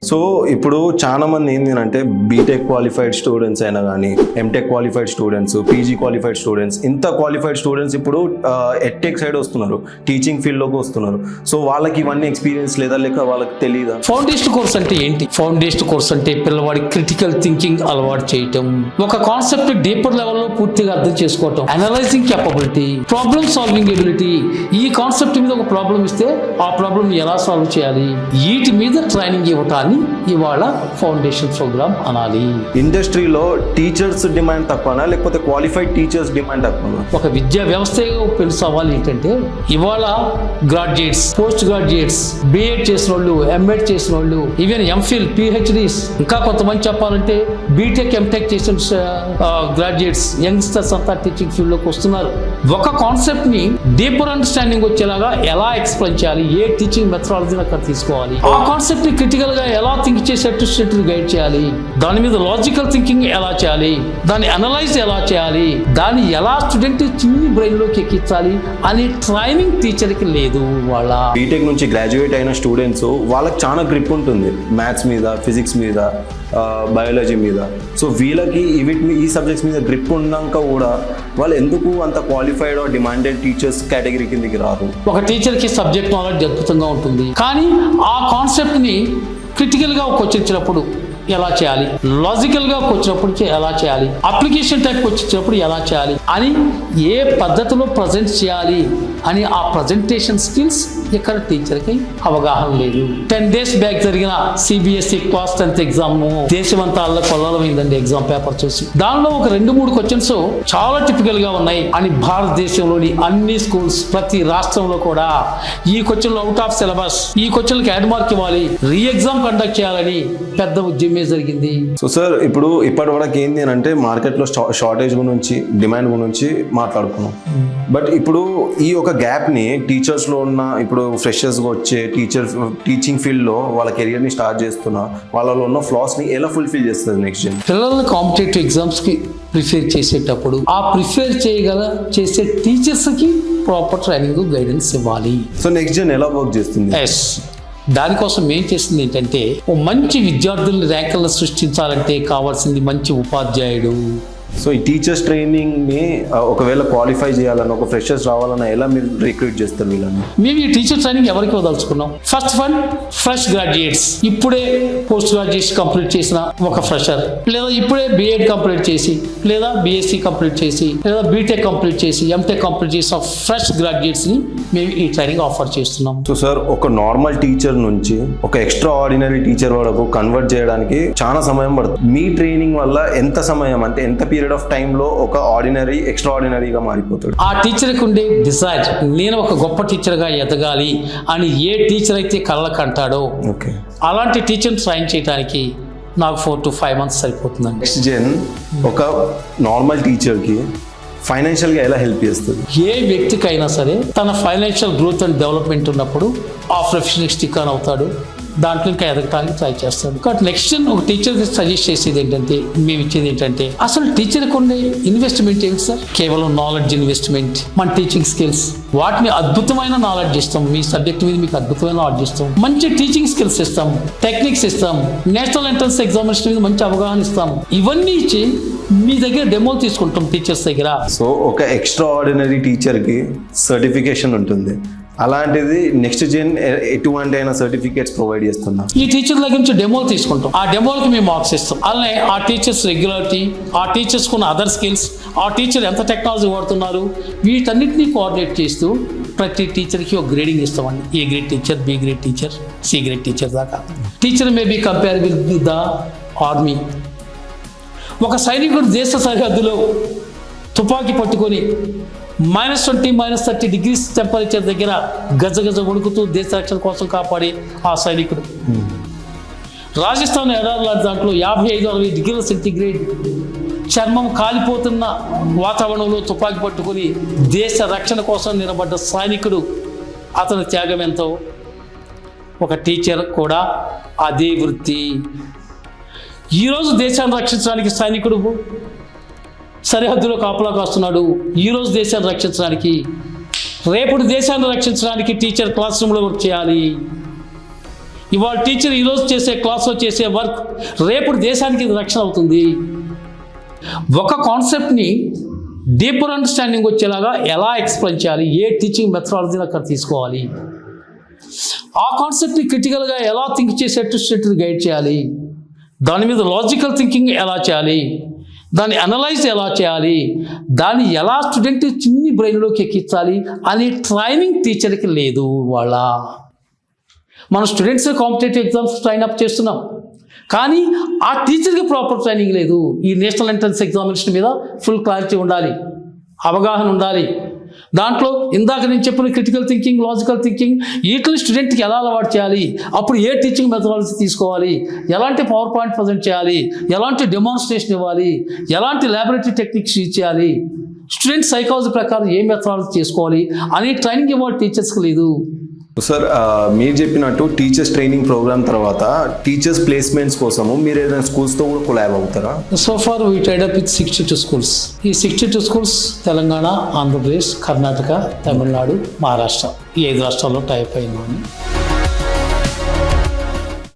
So ఇప్పుడు చాలా మంది ఏంటి అంటే బీటెక్ క్వాలిఫైడ్ స్టూడెంట్స్ అయినా కానీ MTech qualified students, PG qualified students, ఇంత క్వాలిఫైడ్ స్టూడెంట్స్ ఇప్పుడు ఎడ్టెక్ సైడ్ వస్తున్నారు, టీచింగ్ ఫీల్డ్లోకి వస్తున్నారు. సో వాళ్ళకి ఇవన్నీ ఎక్స్పీరియన్స్ లేదా, లేక వాళ్ళకి తెలియదా? ఫౌండేషన్ కోర్స్ అంటే ఏంటి? ఫౌండేషన్ కోర్స్ అంటే పిల్లవాడి క్రిటికల్ థింకింగ్ అలవాటు చేయటం, ఒక కాన్సెప్ట్ డీపర్ లెవెల్లో పూర్తిగా అర్థం చేసుకోవటం, analysing capability, problem solving ability. ఈ కాన్సెప్ట్ మీద ఒక ప్రాబ్లం ఇస్తే ఆ ప్రాబ్లం ఎలా సాల్వ్ చేయాలి, వీటి మీద ట్రైనింగ్ ఇవ్వటాన్ని ఇవాళ ఫౌండేషన్ ప్రోగ్రామ్ అనాలి. ఇండస్ట్రీలో టీచర్స్ డిమాండ్ తక్కువనా, లేకపోతే క్వాలిఫైడ్ టీచర్స్ డిమాండ్ తక్కువనా? ఒక విద్యా వ్యవస్థ పెను సవాల్ ఏంటంటే ఇవాళ గ్రాడ్యుయేట్స్, పోస్ట్ గ్రాడ్యుయేట్స్, బిఎడ్ చేసిన వాళ్ళు, ఎంఎడ్ చేసిన వాళ్ళు, ఈవెన్ ఎంఫిల్, పిహెచ్డీస్, ఇంకా కొంతమంది చెప్పాలంటే బీటెక్, ఎంటెక్ చేసిన గ్రాడ్యుయేట్స్, యంగ్స్టర్స్ అంతా టీచింగ్ ఫీల్డ్ లోకి వస్తున్నారు. ఒక కాన్సెప్ట్ ని డీపర్ అండర్స్టాండింగ్ వచ్చేలాగా ఎలా ఎక్స్ప్లెయిన్ చేయాలి, ఏ టీచింగ్ మెథడాలజీని అక్కడ తీసుకోవాలి, ఆ కాన్సెప్ట్ ని క్రిటికల్ గా ఎలా థింక్ చేసేట్టు స్టూడెంట్ గైడ్ చేయాలి, దాని మీద లాజికల్ థింకింగ్ ఎలా చేయాలి, దాన్ని అనలైజ్ ఎలా చేయాలి, దాన్ని ఎలా స్టూడెంట్ చిన్ని బ్రెయిన్ లోకి ఎక్కించాలి అనే ట్రైనింగ్ టీచర్ కి లేదు. వాళ్ళ బీటెక్ నుంచి గ్రాడ్యుయేట్ అయిన స్టూడెంట్స్ వాళ్ళకి చాలా గ్రిప్ ఉంటుంది మ్యాథ్స్ మీద, ఫిజిక్స్ మీద, బయాలజీ మీద. సో వీళ్ళకి ఈ సబ్జెక్ట్స్ మీద గ్రిప్ ఉన్నాక కూడా వాళ్ళు ఎందుకు అంత క్వాలిఫైడ్ డిమాండెడ్ టీచర్స్ కేటగిరీ కిందకి రారు? ఒక టీచర్ కి సబ్జెక్ట్ నాలెడ్జ్ అద్భుతంగా ఉంటుంది, కానీ ఆ కాన్సెప్ట్ ని క్రిటికల్ గా వచ్చినప్పుడు ఎలా చేయాలి, లాజికల్ గా వచ్చినప్పటికీ ఎలా చేయాలి, అప్లికేషన్ టైప్ వచ్చినప్పుడు ఎలా చేయాలి అని ఏ పద్ధతిలో ప్రజెంట్ చేయాలి అని ఆ ప్రజెంటేషన్ స్కిల్స్ ఇక్కడ టీచర్కి అవగాహన లేదు. 10 days బ్యాక్ జరిగిన సిబిఎస్ఈ క్లాస్ 10th ఎగ్జామ్ దేశమంతా కొల్లమైందండి. ఎగ్జామ్ పేపర్ చూసి దానిలో ఒక 2-3 క్వశ్చన్స్ చాలా టిపికల్ గా ఉన్నాయి అని భారతదేశంలోని అన్ని స్కూల్స్, ప్రతి రాష్ట్రంలో కూడా ఈ క్వశ్చన్లు అవుట్ ఆఫ్ సిలబస్, ఈ క్వశ్చన్లకి యాడ్ మార్క్ ఇవ్వాలి, రీ ఎగ్జామ్ కండక్ట్ చేయాలని పెద్ద ఉద్యమే జరిగింది. సో సార్, ఇప్పుడు ఇప్పటి వరకు ఏంటి అని అంటే మార్కెట్లో షార్టేజ్ గురించి, డిమాండ్ గురించి మాట్లాడుకున్నాం. బట్ ఇప్పుడు ఈ ఒక గ్యాప్ ని టీచర్స్ లో ఉన్న, ఇప్పుడు ఫ్రెషర్స్ వచ్చే టీచింగ్ ఫీల్డ్ లో వాళ్ళ కెరియర్ ని స్టార్ట్ చేస్తున్నా వాళ్ళలో ఉన్న ఫ్లాస్ ని ఎలా ఫుల్ఫిల్ చేస్తుంది నెక్స్ట్ జన్? పిల్లల్ని కాంపిటేటివ్ ఎగ్జామ్స్ కి ప్రిపేర్ చేసేటప్పుడు ఆ ప్రిపేర్ చేసే టీచర్స్ కి ప్రాపర్ ట్రైనింగ్, గైడెన్స్ ఇవ్వాలి. సో నెక్స్ట్ జన్ ఎలా వర్క్ చేస్తుంది? ఎస్, దానికోసం ఏం చేస్తుంది ఏంటంటే ఓ మంచి విద్యార్థుల్ని ర్యాంకులను సృష్టించాలంటే కావాల్సింది మంచి ఉపాధ్యాయుడు. సో ఈ టీచర్స్ ట్రైనింగ్ ని ఒకవేళ క్వాలిఫై చేయాలన్నా, ఒక ఫ్రెషర్స్ రావాలన్నా ఎలా మీరు రిక్రూట్ చేస్తారు వీళ్ళని? మేము ఈ టీచర్ ట్రైనింగ్ ఎవరికి వదలుచుకున్నాం? ఫస్ట్ వన్, ఫ్రెష్ గ్రాడ్యుయేట్స్, ఇప్పుడే పోస్ట్ గ్రాడ్యుయేషన్ కంప్లీట్ చేసిన ఒక ఫ్రెషర్, లేదా ఇప్పుడే బిఎడ్ కంప్లీట్ చేసి, లేదా బిఎస్సి కంప్లీట్ చేసి, లేదా బీటెక్ కంప్లీట్ చేసి, ఎంటెక్ కంప్లీట్ చేసిన ఫ్రెష్ గ్రాడ్యుయేట్స్ ని మేము ఈ ట్రైనింగ్ ఆఫర్ చేస్తున్నాం. సో సార్, ఒక నార్మల్ టీచర్ నుంచి ఒక ఎక్స్ట్రా ఆర్డినరీ టీచర్ వరకు కన్వర్ట్ చేయడానికి చాలా సమయం పడుతుంది. మీ ట్రైనింగ్ వల్ల ఎంత సమయం, అంటే ఎంత పీరియడ్ ఆఫ్ టైమ్ లో ఒక ఆర్డినరీ ఎక్స్ట్రా ఆర్డినరీగా మారిపోతాడు? ఆ టీచర్కి ఉండే డిజైర్, నేను ఒక గొప్ప టీచర్గా ఎదగాలి అని ఏ టీచర్ అయితే కళ్ళకు అంటాడో, ఓకే, అలాంటి టీచర్ని ట్రైన్ చేయడానికి నాకు 4 to 5 months సరిపోతుందండి. నెక్స్ట్ జన్ ఒక నార్మల్ టీచర్కి ఫైనాన్షియల్గా ఎలా హెల్ప్ చేస్తుంది? ఏ వ్యక్తికైనా సరే తన ఫైనాన్షియల్ గ్రోత్ అండ్ డెవలప్మెంట్ ఉన్నప్పుడు ఆ ప్రొఫెషన్ స్టిక్ ఆన్ అవుతాడు, దాంట్లో ఇంకా ఎదగటానికి ట్రై చేస్తాడు. కాబట్టి నెక్స్ట్ ఒక టీచర్కి సజెస్ట్ చేసేది ఏంటంటే, మేము ఇచ్చేది ఏంటంటే, అసలు టీచర్కి ఉండే ఇన్వెస్ట్మెంట్ ఏంటి సార్? కేవలం నాలెడ్జ్ ఇన్వెస్ట్మెంట్, మన టీచింగ్ స్కిల్స్, వాటిని అద్భుతమైన నాలెడ్జ్ ఇస్తాం, మీ సబ్జెక్ట్ మీద మీకు అద్భుతమైన నాలెడ్జ్ ఇస్తాం, మంచి టీచింగ్ స్కిల్స్ ఇస్తాం, టెక్నిక్స్ ఇస్తాం, నేషనల్ ఎంట్రన్స్ ఎగ్జామినేషన్ మీద మంచి అవగాహన ఇస్తాం. ఇవన్నీ ఇచ్చి మీ దగ్గర డెమో తీసుకుంటాం టీచర్స్ దగ్గర. సో ఒక ఎక్స్ట్రా ఆర్డినరీ టీచర్కి సర్టిఫికేషన్ ఉంటుంది, అలాంటిది నెక్స్ట్ జన్ ఎటువంటి అయినా సర్టిఫికేట్స్ ప్రొవైడ్ చేస్తున్నా? ఈ టీచర్ దగ్గర నుంచి డెమో తీసుకుంటాం, ఆ డెమోలకి మేము మార్క్స్ ఇస్తాం. అలానే ఆ టీచర్స్ రెగ్యులారిటీ, ఆ టీచర్స్ కున్న అదర్ స్కిల్స్, ఆ టీచర్ ఎంత టెక్నాలజీ వాడుతున్నారు, వీటన్నిటిని కోఆర్డినేట్ చేస్తూ ప్రతి టీచర్కి ఒక గ్రేడింగ్ ఇస్తామండి. A grade teacher, B grade teacher, C grade teacher దాకా. Teacher may be comparable with the army. ఒక సైనికుడు దేశ సరిహద్దులో తుపాకీ పట్టుకొని -20, -30 degrees టెంపరేచర్ దగ్గర గజగజ వణుకుతూ దేశ రక్షణ కోసం కాపాడి ఆ సైనికుడు, రాజస్థాన్ ఎడార్ల దాంట్లో 55-60 degrees సెంటిగ్రేడ్ చర్మం కాలిపోతున్న వాతావరణంలో తుపాకీ పట్టుకొని దేశ రక్షణ కోసం నిలబడ్డ సైనికుడు, అతని త్యాగం ఎంతో. ఒక టీచర్ కూడా అదే వృత్తి. ఈరోజు దేశాన్ని రక్షించడానికి సైనికుడు సరిహద్దులో కాపలా కాస్తున్నాడు, ఈరోజు దేశాన్ని రక్షించడానికి. రేపు దేశాన్ని రక్షించడానికి టీచర్ క్లాస్ రూమ్లో వర్క్ చేయాలి. ఇవాళ టీచర్ ఈరోజు చేసే క్లాస్లో చేసే వర్క్ రేపు దేశానికి ఇది రక్షణ అవుతుంది. ఒక కాన్సెప్ట్ని డీపర్ అండర్స్టాండింగ్ వచ్చేలాగా ఎలా ఎక్స్ప్లెయిన్ చేయాలి, ఏ టీచింగ్ మెథడాలజీని అక్కడ తీసుకోవాలి, ఆ కాన్సెప్ట్ని క్రిటికల్గా ఎలా థింక్ చేసేట్టు స్టూడెంట్ని గైడ్ చేయాలి, దాని మీద లాజికల్ థింకింగ్ ఎలా చేయాలి, దాన్ని అనలైజ్ ఎలా చేయాలి, దాన్ని ఎలా స్టూడెంట్ చిన్ని బ్రెయిన్లోకి ఎక్కించాలి అనే ట్రైనింగ్ టీచర్కి లేదు. వాళ్ళ మన students competitive exams train up చేస్తున్నాం, కానీ ఆ టీచర్కి ప్రాపర్ ట్రైనింగ్ లేదు. ఈ నేషనల్ ఎంట్రన్స్ ఎగ్జామినేషన్ మీద ఫుల్ క్లారిటీ ఉండాలి, అవగాహన ఉండాలి. దాంట్లో ఇందాక నేను చెప్పిన క్రిటికల్ థింకింగ్, లాజికల్ థింకింగ్ వీటిని స్టూడెంట్కి ఎలా అలవాటు చేయాలి, అప్పుడు ఏ టీచింగ్ మెథడాలజీ తీసుకోవాలి, ఎలాంటి పవర్ పాయింట్ ప్రజెంట్ చేయాలి, ఎలాంటి డెమాన్స్ట్రేషన్ ఇవ్వాలి, ఎలాంటి ల్యాబొరేటరీ టెక్నిక్స్ యూజ్ చేయాలి, స్టూడెంట్ సైకాలజీ ప్రకారం ఏ మెథడాలజీ చేసుకోవాలి అనే ట్రైనింగ్ ఇవ్వాలి టీచర్స్కి లేదు. సార్ మీరు చెప్పినట్టు టీచర్స్ ట్రైనింగ్ ప్రోగ్రామ్ తర్వాత టీచర్స్ ప్లేస్మెంట్స్ కోసము మీరు ఏదైనా స్కూల్స్తో కూడా కొలాబ్ అవుతారా? So far we tied up with 62 schools. ఈ 62 schools తెలంగాణ, ఆంధ్రప్రదేశ్, కర్ణాటక, తమిళనాడు, మహారాష్ట్ర ఈ 5 రాష్ట్రాల్లో టైప్ అయిందని